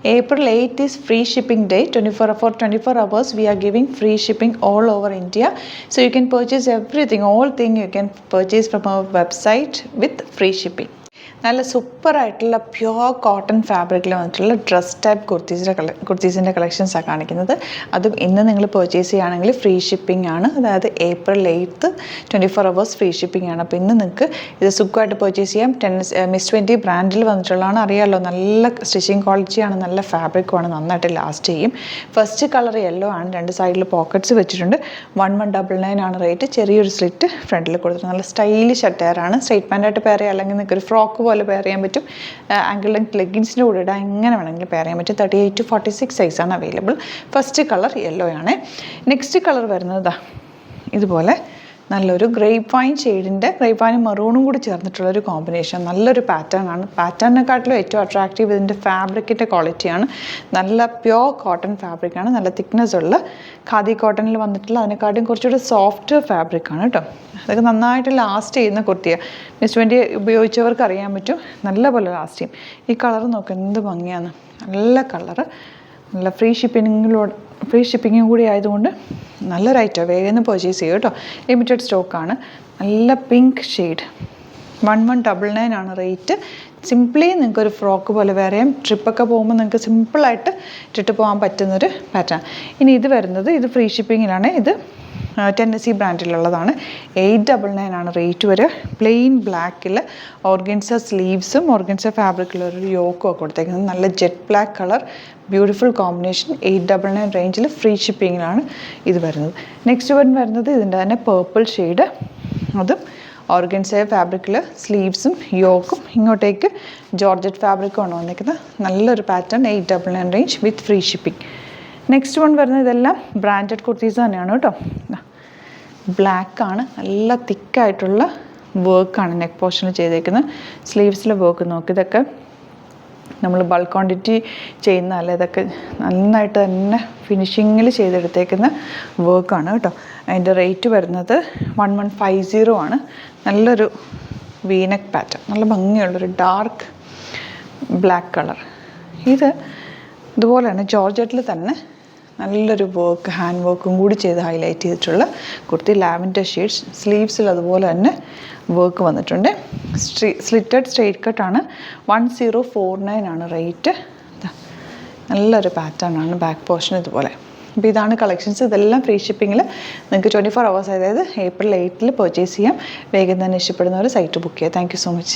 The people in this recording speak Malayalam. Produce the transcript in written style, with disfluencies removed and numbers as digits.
April 8 is free shipping day. 24 hours we are giving free shipping all over India. So you can purchase everything, all thing you can purchase from our website with free shipping. നല്ല സൂപ്പറായിട്ടുള്ള പ്യുവർ കോട്ടൺ ഫാബ്രിക്കിൽ വന്നിട്ടുള്ള ഡ്രസ് ടൈപ്പ് കുർത്തീസിൻ്റെ കളക്ഷൻസാണ് കാണിക്കുന്നത്. അതും ഇന്ന് നിങ്ങൾ പർച്ചേസ് ചെയ്യുകയാണെങ്കിൽ ഫ്രീ ഷിപ്പിംഗ് ആണ്. അതായത് April 8 24 hours ഫ്രീ ഷിപ്പിംഗ് ആണ്. അപ്പോൾ ഇന്ന് നിങ്ങൾക്ക് ഇത് സുഖമായിട്ട് പർച്ചേസ് ചെയ്യാം. മിസ് 20 ബ്രാൻഡിൽ വന്നിട്ടുള്ളതാണ്. അറിയാമല്ലോ, നല്ല സ്റ്റിച്ചിങ് ക്വാളിറ്റിയാണ്, നല്ല ഫാബ്രിക്കുമാണ്, നന്നായിട്ട് ലാസ്റ്റ് ചെയ്യും. ഫസ്റ്റ് കളർ യെല്ലോ ആണ്. രണ്ട് സൈഡിൽ പോക്കറ്റ്സ് വെച്ചിട്ടുണ്ട്. 1199 ആണ് റേറ്റ്. ചെറിയൊരു സ്ലിറ്റ് ഫ്രണ്ടിൽ കൊടുത്തിട്ടുണ്ട്. നല്ല സ്റ്റൈലിഷ് അറ്റയറാണ്. സ്ട്രൈറ്റ് പാൻറ്റായിട്ട് പെയർ ചെയ്യുക, അല്ലെങ്കിൽ നിങ്ങൾക്ക് ഒരു ഫ്രോക്ക് പോലെ പെയർ ചെയ്യാൻ പറ്റും. ആങ്കിൾ ലെങ്ത് ലെഗിൻസിൻ്റെ കൂടെ ഇടാൻ എങ്ങനെ വേണമെങ്കിലും പെയർ ചെയ്യാൻ പറ്റും. 38 to 46 സൈസാണ് അവൈലബിൾ. ഫസ്റ്റ് കളർ യെല്ലോ ആണ്. നെക്സ്റ്റ് കളർ വരുന്നത് ഇതുപോലെ നല്ലൊരു ഗ്രേപ്പ് വൈൻ ഷെയ്ഡിൻ്റെ, ഗ്രേപ്പ് വൈനും മെറൂണും കൂടി ചേർന്നിട്ടുള്ളൊരു കോമ്പിനേഷൻ. നല്ലൊരു പാറ്റേൺ ആണ്. പാറ്റേണിനെക്കാട്ടിലും ഏറ്റവും അട്രാക്റ്റീവ് ഇതിൻ്റെ ഫാബ്രിക്കിൻ്റെ ക്വാളിറ്റിയാണ്. നല്ല പ്യോർ കോട്ടൺ ഫാബ്രിക്കാണ്. നല്ല തിക്നെസ് ഉള്ള ഖാദി കോട്ടണിൽ വന്നിട്ടുള്ള അതിനെക്കാട്ടും കുറച്ചുകൂടി സോഫ്റ്റ് ഫാബ്രിക്കാണ് കേട്ടോ. അതൊക്കെ നന്നായിട്ട് ലാസ്റ്റ് ചെയ്യുന്ന കുർത്തിയാണ്. മിസ് 20 ഉപയോഗിച്ചവർക്ക് അറിയാൻ പറ്റും, നല്ലപോലെ ലാസ്റ്റ് ചെയ്യും. ഈ കളർ നോക്കുക, എന്ത് ഭംഗിയാണ്. നല്ല കളറ്, നല്ല ഫ്രീ ഷിപ്പിങ്ങും കൂടി ആയതുകൊണ്ട് നല്ലൊരു ഐറ്റം. വേഗം പർച്ചേസ് ചെയ്യും കേട്ടോ. ലിമിറ്റഡ് സ്റ്റോക്കാണ്. നല്ല പിങ്ക് ഷെയ്ഡ്. 1199 ആണ് റേറ്റ്. സിംപ്ലി നിങ്ങൾക്കൊരു ഫ്രോക്ക് പോലെ വേറെ ചെയ്യാം. ട്രിപ്പൊക്കെ പോകുമ്പോൾ നിങ്ങൾക്ക് സിമ്പിളായിട്ട് ഇട്ടിട്ട് പോകാൻ പറ്റുന്നൊരു പാറ്റേൺ. ഇനി ഇത് വരുന്നത്, ഇത് ഫ്രീ ഷിപ്പിങ്ങിലാണ്. ഇത് ടെന്നസി ബ്രാൻഡിലുള്ളതാണ്. 899 ആണ് റേറ്റ് വരിക. പ്ലെയിൻ ബ്ലാക്കിൽ ഓർഗൻസ സ്ലീവ്സും ഓർഗൻസ ഫാബ്രിക്കിലൊരു യോക്കും ഒക്കെ കൊടുത്തേക്കുന്നത്. നല്ല jet black colour, beautiful combination. 899 റേഞ്ചിൽ ഫ്രീ ഷിപ്പിങ്ങിലാണ് ഇത് വരുന്നത്. നെക്സ്റ്റ് വരുന്നത് ഇതിൻ്റെ തന്നെ പേർപ്പിൾ ഷെയ്ഡ്. അതും ഓർഗൻസ ഫാബ്രിക്കിൽ സ്ലീവ്സും യോക്കും, ഇങ്ങോട്ടേക്ക് ജോർജറ്റ് ഫാബ്രിക്കുമാണ് വന്നിരിക്കുന്നത്. നല്ലൊരു പാറ്റേൺ. 899 റേഞ്ച് വിത്ത് ഫ്രീ ഷിപ്പിംഗ്. നെക്സ്റ്റ് വൺ വരുന്നത് ഇതെല്ലാം ബ്രാൻഡഡ് കുർത്തീസ് തന്നെയാണ് കേട്ടോ. ബ്ലാക്കാണ്. നല്ല തിക്കായിട്ടുള്ള വർക്കാണ് നെക്ക് പോർഷനിൽ ചെയ്തേക്കുന്നത്. സ്ലീവ്സിലെ വർക്ക് നോക്കി, ഇതൊക്കെ നമ്മൾ ബൾക്ക് ക്വാണ്ടിറ്റി ചെയ്യുന്നതല്ല, ഇതൊക്കെ നന്നായിട്ട് തന്നെ ഫിനിഷിങ്ങിൽ ചെയ്തെടുത്തേക്കുന്ന വർക്കാണ് കേട്ടോ. അതിൻ്റെ റേറ്റ് വരുന്നത് 1150 ആണ്. നല്ലൊരു വീനെക്ക് പാറ്റേൺ, നല്ല ഭംഗിയുള്ളൊരു ഡാർക്ക് ബ്ലാക്ക് കളർ. ഇതുപോലെയാണ് ജോർജറ്റിൽ തന്നെ നല്ലൊരു വർക്ക്, ഹാൻഡ് വർക്കും കൂടി ചെയ്ത് ഹൈലൈറ്റ് ചെയ്തിട്ടുള്ള കുർത്തി. Lavender shades. സ്ലീവ്സിൽ അതുപോലെ തന്നെ വർക്ക് വന്നിട്ടുണ്ട്. Slitted straight കട്ടാണ്. 1049 ആണ് റേറ്റ്. നല്ലൊരു പാറ്റേൺ ആണ് ബാക്ക് പോർഷൻ ഇതുപോലെ. അപ്പോൾ ഇതാണ് കളക്ഷൻസ്. ഇതെല്ലാം ഫ്രീ ഷിപ്പിങ്ങിൽ നിങ്ങൾക്ക് 24 hours, അതായത് April 8 പർച്ചേസ് ചെയ്യാം. വേഗം തന്നെ ഇഷ്ടപ്പെടുന്നവർ സൈറ്റ് ബുക്ക് ചെയ്യുക. Thank you so much.